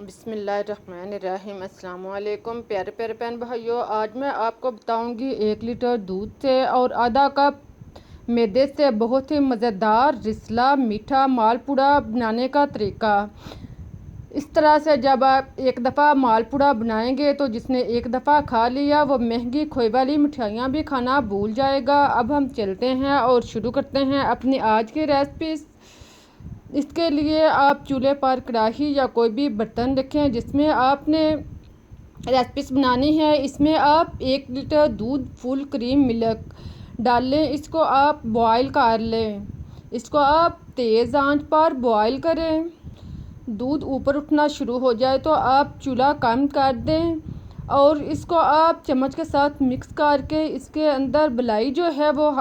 बिस्मिल्लाहिर्रहमानिर्रहीम। अस्सलाम वालेकुम प्यारे प्यारे बहन भाइयों, आज मैं आपको बताऊंगी 1 लीटर दूध से और आधा कप मैदे से बहुत ही मज़ेदार रिसला मीठा मालपुड़ा बनाने का तरीका। इस तरह से जब आप एक दफ़ा मालपुड़ा बनाएंगे तो जिसने एक दफ़ा खा लिया वो महंगी खोए वाली मिठाइयाँ भी खाना भूल जाएगा। अब हम चलते हैं और शुरू करते हैं अपनी आज की रेसिपी। इसके लिए आप चूल्हे पर कढ़ाई या कोई भी बर्तन रखें जिसमें आपने रेसिपी बनानी है। इसमें आप 1 लीटर दूध फुल क्रीम मिल्क डाल लें। इसको आप बॉईल कर लें। इसको आप तेज़ आंच पर बॉईल करें। दूध ऊपर उठना शुरू हो जाए तो आप चूल्हा कम कर दें और इसको आप चम्मच के साथ मिक्स करके इसके अंदर मलाई जो है वो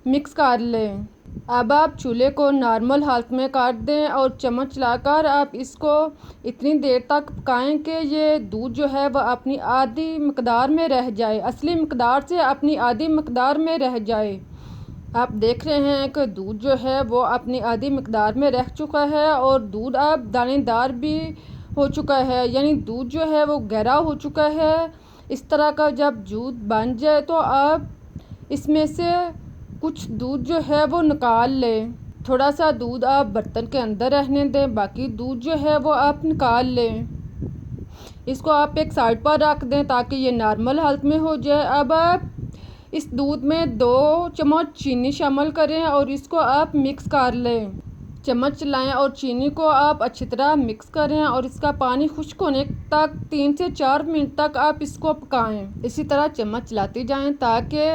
मिक्स कर लें। अब आप चूल्हे को नॉर्मल हालत में काट दें और चम्मच लाकर आप इसको इतनी देर तक पकाएं कि ये दूध जो है वह अपनी आधी मकदार में रह जाए, असली मकदार से अपनी आधी मकदार में रह जाए। आप देख रहे हैं कि दूध जो है वो अपनी आधी मकदार में रह चुका है और दूध अब दानेदार भी हो चुका है, यानी दूध जो है वो गहरा हो चुका है। इस तरह का जब दूध बन जाए तो आप इसमें से कुछ दूध जो है वो निकाल लें। थोड़ा सा दूध आप बर्तन के अंदर रहने दें, बाकी दूध जो है वो आप निकाल लें। इसको आप एक साइड पर रख दें ताकि ये नॉर्मल हालत में हो जाए। अब आप इस दूध में 2 चम्मच चीनी शामिल करें और इसको आप मिक्स कर लें। चम्मच चलाएं और चीनी को आप अच्छी तरह मिक्स करें और इसका पानी खुश्क होने तक 3 से 4 मिनट तक आप इसको पकाएं। इसी तरह चम्मच चलाती जाएं ताकि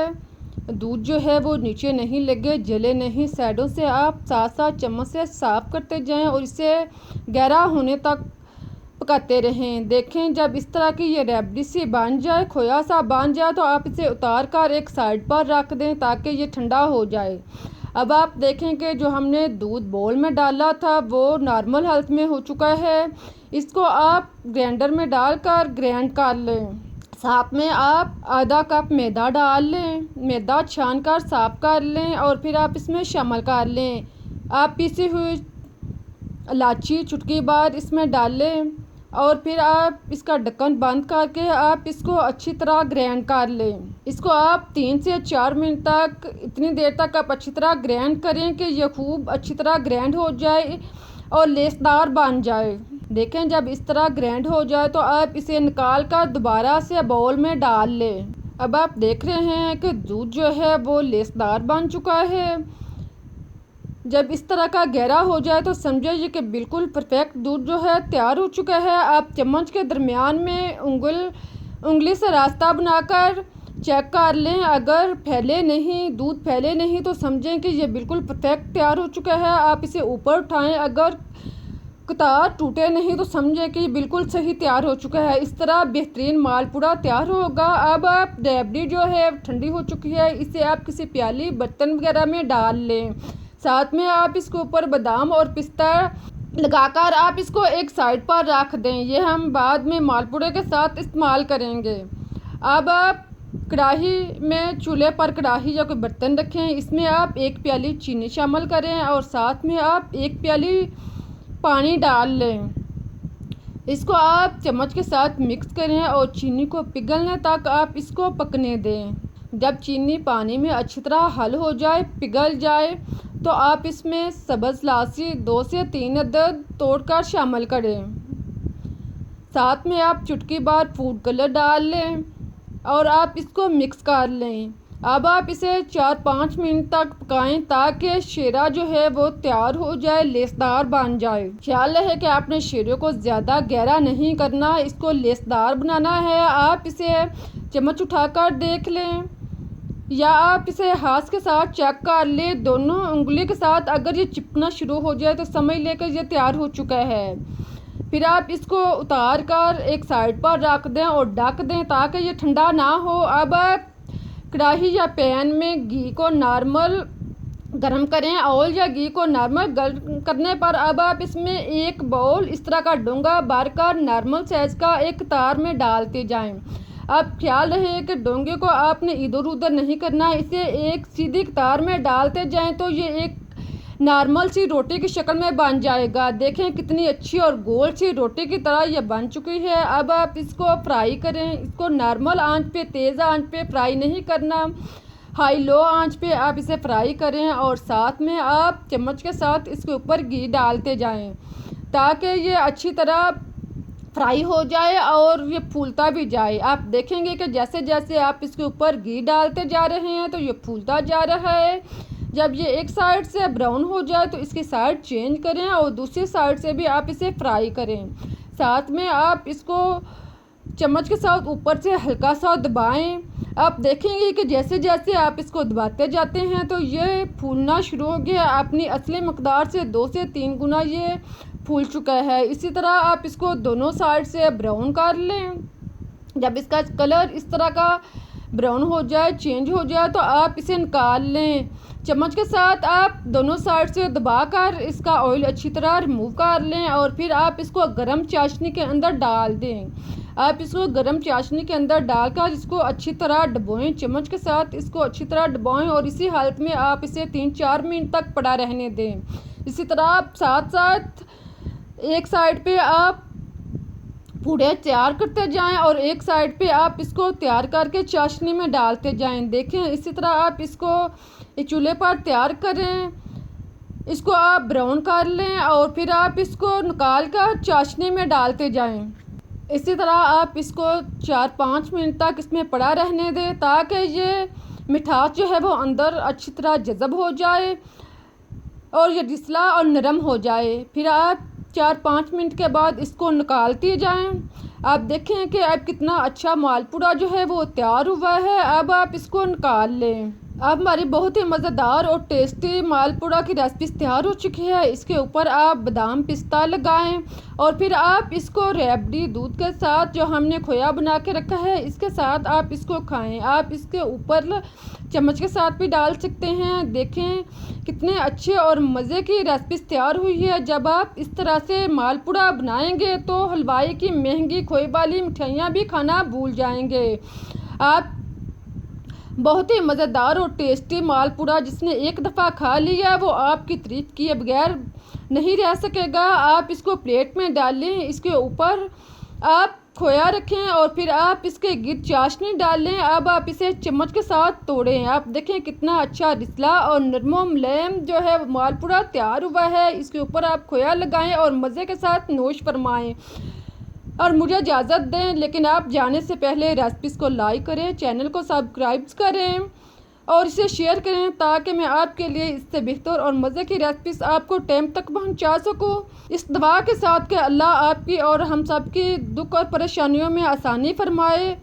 दूध जो है वो नीचे नहीं लगे, जले नहीं। साइडों से आप साथ साथ चम्मच से साफ़ करते जाएं और इसे गहरा होने तक पकाते रहें। देखें जब इस तरह की ये रैबड़ी सी बन जाए, खोया सा बन जाए तो आप इसे उतार कर एक साइड पर रख दें ताकि ये ठंडा हो जाए। अब आप देखें कि जो हमने दूध बोल में डाला था वो नॉर्मल हालत में हो चुका है। इसको आप ग्राइंडर में डालकर ग्राइंड कर लें। साथ में आप आधा कप मैदा डाल लें। मैदा छान कर साफ कर लें और फिर आप इसमें शामिल कर लें। आप पीसी हुई इलायची चुटकी भर इसमें डाल लें और फिर आप इसका ढक्कन बंद करके आप इसको अच्छी तरह ग्राइंड कर लें। इसको आप 3 से 4 मिनट तक, इतनी देर तक आप अच्छी तरह ग्राइंड करें कि यह खूब अच्छी तरह ग्राइंड हो जाए और लेसदार बन जाए। देखें जब इस तरह ग्राइंड हो जाए तो आप इसे निकाल कर दोबारा से बाउल में डाल लें। अब आप देख रहे हैं कि दूध जो है वो लेसदार बन चुका है। जब इस तरह का गहरा हो जाए तो समझिए कि बिल्कुल परफेक्ट दूध जो है तैयार हो चुका है। आप चम्मच के दरमियान में उंगली से रास्ता बनाकर चेक कर लें। अगर दूध फैले नहीं तो समझें कि ये बिल्कुल परफेक्ट तैयार हो चुका है। आप इसे ऊपर उठाएं, अगर कतार टूटे नहीं तो समझें कि बिल्कुल सही तैयार हो चुका है। इस तरह बेहतरीन मालपुड़ा तैयार होगा। अब आप रैबड़ी जो है ठंडी हो चुकी है, इसे आप किसी प्याली बर्तन वगैरह में डाल लें। साथ में आप इसके ऊपर बादाम और पिस्ता लगाकर आप इसको एक साइड पर रख दें। ये हम बाद में मालपुड़े के साथ इस्तेमाल करेंगे। अब आप चूल्हे पर कढ़ाई या कोई बर्तन रखें। इसमें आप 1 प्याली चीनी शामिल करें और साथ में आप 1 प्याली पानी डाल लें। इसको आप चम्मच के साथ मिक्स करें और चीनी को पिघलने तक आप इसको पकने दें। जब चीनी पानी में अच्छी तरह हल हो जाए, पिघल जाए, तो आप इसमें सब्ज़ इलायची 2 से 3 अदद तोड़कर शामिल करें। साथ में आप चुटकी भर फूड कलर डाल लें और आप इसको मिक्स कर लें। अब आप इसे 4-5 मिनट तक पकाएं ताकि शीरा जो है वो तैयार हो जाए, लेसदार बन जाए। ख्याल रहे कि आपने शीरे को ज़्यादा गहरा नहीं करना, इसको लेसदार बनाना है। आप इसे चम्मच उठाकर देख लें या आप इसे हाथ के साथ चेक कर लें। दोनों उंगली के साथ अगर ये चिपकना शुरू हो जाए तो समझ लें कि ये तैयार हो चुका है। फिर आप इसको उतार कर एक साइड पर रख दें और ढक दें ताकि ये ठंडा ना हो। अब आप कढ़ाई या पैन में घी को नॉर्मल गर्म करें। ऑयल या घी को नॉर्मल गर्म करने पर अब आप इसमें एक बाउल इस तरह का डोंगा भरकर नॉर्मल साइज़ का एक तार में डालते जाएं। अब ख्याल रहे कि डोंगे को आपने इधर उधर नहीं करना, इसे एक सीधी तार में डालते जाएं तो ये एक नॉर्मल सी रोटी की शक्ल में बन जाएगा। देखें कितनी अच्छी और गोल सी रोटी की तरह ये बन चुकी है। अब आप इसको फ्राई करें। इसको नॉर्मल आंच पे, तेज़ आंच पे फ्राई नहीं करना, हाई लो आंच पे आप इसे फ्राई करें और साथ में आप चम्मच के साथ इसके ऊपर घी डालते जाएं ताकि ये अच्छी तरह फ्राई हो जाए और ये फूलता भी जाए। आप देखेंगे कि जैसे जैसे आप इसके ऊपर घी डालते जा रहे हैं तो ये फूलता जा रहा है। जब ये एक साइड से ब्राउन हो जाए तो इसकी साइड चेंज करें और दूसरी साइड से भी आप इसे फ्राई करें। साथ में आप इसको चम्मच के साथ ऊपर से हल्का सा दबाएं। आप देखेंगे कि जैसे जैसे आप इसको दबाते जाते हैं तो ये फूलना शुरू हो गया। अपनी असली मकदार से 2 से 3 गुना ये फूल चुका है। इसी तरह आप इसको दोनों साइड से ब्राउन कर लें। जब इसका कलर इस तरह का ब्राउन हो जाए, चेंज हो जाए, तो आप इसे निकाल लें। चम्मच के साथ आप दोनों साइड से दबाकर इसका ऑयल अच्छी तरह रिमूव कर लें और फिर आप इसको गरम चाशनी के अंदर डाल दें। आप इसको गरम चाशनी के अंदर डालकर इसको अच्छी तरह डुबोएं। चम्मच के साथ इसको अच्छी तरह डुबोएं और इसी हालत में आप इसे 3-4 मिनट तक पड़ा रहने दें। इसी तरह आप साथ साथ एक साइड पे आप पूड़े तैयार करते जाएं और एक साइड पे आप इसको तैयार करके चाशनी में डालते जाएं। देखें इसी तरह आप इसको चूल्हे पर तैयार करें। इसको आप ब्राउन कर लें और फिर आप इसको निकाल कर चाशनी में डालते जाएं। इसी तरह आप इसको 4-5 मिनट तक इसमें पड़ा रहने दें ताकि ये मिठास जो है वो अंदर अच्छी तरह जज़ब हो जाए और ये रिसला और नरम हो जाए। फिर आप 4-5 मिनट के बाद इसको निकालते जाएं। आप देखें कि अब कितना अच्छा मालपुड़ा जो है वो तैयार हुआ है। अब आप इसको निकाल लें। अब हमारी बहुत ही मज़ेदार और टेस्टी मालपुड़ा की रेसिपी तैयार हो चुकी है। इसके ऊपर आप बादाम पिस्ता लगाएं और फिर आप इसको रेबड़ी दूध के साथ जो हमने खोया बना के रखा है इसके साथ आप इसको खाएं। आप इसके ऊपर चम्मच के साथ भी डाल सकते हैं। देखें कितने अच्छे और मज़े की रेसिपी तैयार हुई है। जब आप इस तरह से मालपुड़ा बनाएंगे तो हलवाई की महंगी खोए वाली मिठाइयाँ भी खाना भूल जाएंगे। आप बहुत ही मज़ेदार और टेस्टी मालपुड़ा जिसने एक दफ़ा खा लिया वो आपकी तारीफ़ किए बगैर नहीं रह सकेगा। आप इसको प्लेट में डालें, इसके ऊपर आप खोया रखें और फिर आप इसके गिर्द चाशनी डालें। अब आप इसे चम्मच के साथ तोड़ें। आप देखें कितना अच्छा रिसला और नरमो मुलायम जो है मालपुड़ा तैयार हुआ है। इसके ऊपर आप खोया लगाएं और मज़े के साथ नोश फरमाएं और मुझे इजाज़त दें। लेकिन आप जाने से पहले रेसिपीज़ को लाइक करें, चैनल को सब्सक्राइब करें और इसे शेयर करें ताकि मैं आपके लिए इससे बेहतर और मज़े की रेसिपीज़ आपको टाइम तक पहुंचा सकूं। इस दुआ के साथ कि अल्लाह आपकी और हम सब की दुख और परेशानियों में आसानी फरमाए।